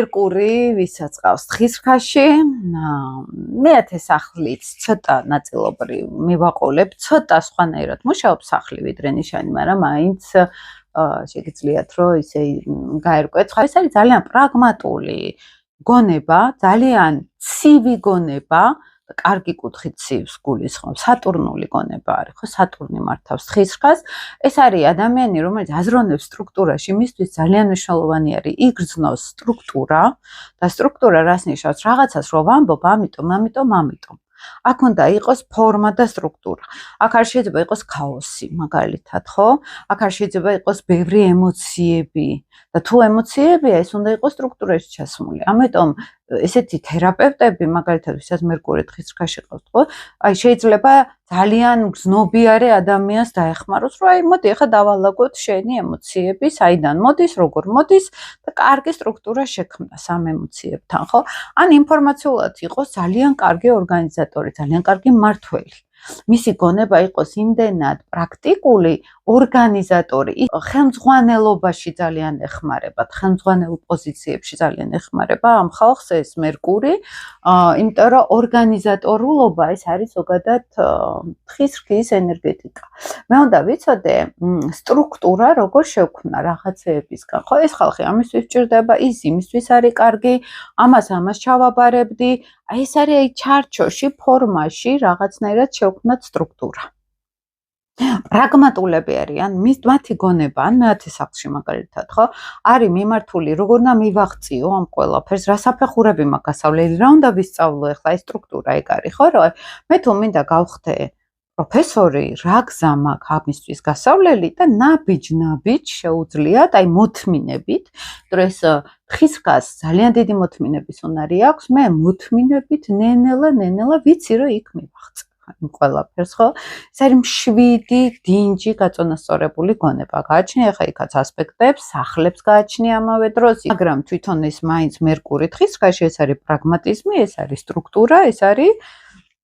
მერკური ვისაც ყავს თხისრქაში, მეათე სახლიც ცოტა ნაწილობრივ მივაყოლებ, ცოტა სხვანაირად მუშაობს სახლი ვიდრე ნიშანი, მაგრამ მაინც შეგიძლიათ რომ ისე გაერკვეთ. ეს არის ძალიან პრაგმატული გონება, ძალიან ცივი გონება. კარგი კუთხით ცივს გულისხმობს, სატურნული გონება არის, ხო, სატურნი მართავს თხისრქას. ეს არის ადამიანი, რომელიც აზროვნებს სტრუქტურაში, მისთვის ძალიან მნიშვნელოვანი არის იგრძნოს სტრუქტურა და სტრუქტურა რას ნიშნავს? რაღაცას რო ვამბობ, ამიტომ. აქ უნდა იყოს ფორმა და სტრუქტურა. აქ არ შეიძლება იყოს ქაოსი, მაგალითად, ხო? აქ არ შეიძლება იყოს ბევრი ემოციები და თუ ემოციებია, ეს უნდა იყოს სტრუქტურაში ჩასმული. ამიტომ ესეთი თერაპევტები, მაგალითად, ვისაც მერკური თხისრქაში ყავს, ხო? აი შეიძლება ძალიან გზნობიარე ადამიანს დაეხმაროს, რომ აი მოდი ახლა დავალაგოთ შენი ემოციები, საიდან მოდის, როგორ მოდის და კარგი სტრუქტურა შექმნა სამ ემოციებთან, ხო? ან ინფორმაციულად იყოს ძალიან კარგი ორგანიზატორი, ძალიან კარგი მმართველი. მისი გონება იყოს იმდენად პრაქტიკული, ორგანიზატორი, ხელმძღვანელობაში ძალიან ეხმარება, ხელმძღვანელ პოზიციებში ძალიან ეხმარება ამ ხალხს ეს მერკური, იმიტომ რომ ორგანიზატორულობა ეს არის ზოგადად თხისრქის ენერგეტიკა. მე უნდა ვიცოდე სტრუქტურა როგორ შევქმნა რაღაცეებისგან, ხო? ეს ხალხი ამისთვის ჭირდება, ის იმისთვის არის კარგი, ამას ჩავაბარებდი. აი ეს არის აი ჩარჩოში, ფორმაში რაღაცნაირად შევქმნათ სტრუქტურა. პრაგმატულები არიან, მათი გონება, ან მეათე სახლში მაგალითად, ხო? არის მიმართული, როგორ უნდა მივაღწიო ამ ყველაფერს, რა საფეხურები მაქვს გასავლელი, რა უნდა ვისწავლო ახლა ეს სტრუქტურა ეგ არის, ხო? რომ მე თუ მინდა გავხდე პროფესორი, რა გზა მაქვს ამისთვის გასავლელი და ნაბიჯ შეუძლიათ, აი მოთმინებით, რომ ეს თხისრქას ძალიან დიდი მოთმინების უნარი აქვს, მე მოთმინებით ნენელა ვიცი რომ იქ მივაღწევ იმ ყველაფერს, ხო? ეს არის მშვიდი, დინჯი გაწონასწორებული გონება. გააჩნია ხა იქაც ასპექტებს, სახლებს გააჩნია ამავე დროს, მაგრამ თვითონ ეს მაინც მერკური თხისრქაში, ეს არის პრაგმატიზმი, ეს არის სტრუქტურა, ეს არის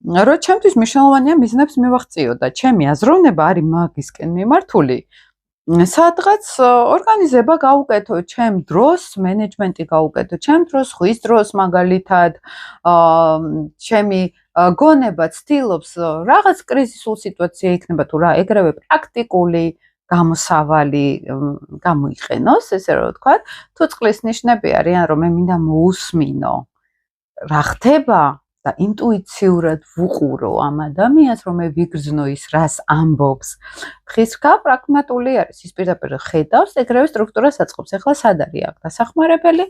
რომ ჩემთვის მნიშვნელოვანია მიზნებს მივაღწიო და ჩემი აზროვნება არის მაგისკენ მიმართული. სადღაც ორგანიზება გავუკეთო, ჩემ დროს, მენეჯმენტი გავუკეთო, ჩემ დროს, ხვის დროს მაგალითად, ჩემი გონება ცდილობს რაღაც კრიზისულ სიტუაცია იქნება თუ რა, ეგრევე პრაქტიკული გამოსავალი გამოიყენოს, ესე რომ ვთქვა, თუ წყლის ნიშნები არიან, რომ მე მინდა მოусმინო რა ხდება და ინტუიციურად ვუყურო ამ ადამიანს, რომ მე ვიგრძნო ის რას ამბობს. თხისრქა პრაგმატული არის, ის პირდაპირ ხედავს, ეგრევე სტრუქტურას აწყობს. ახლა სად არის აქ დასახმარებელი?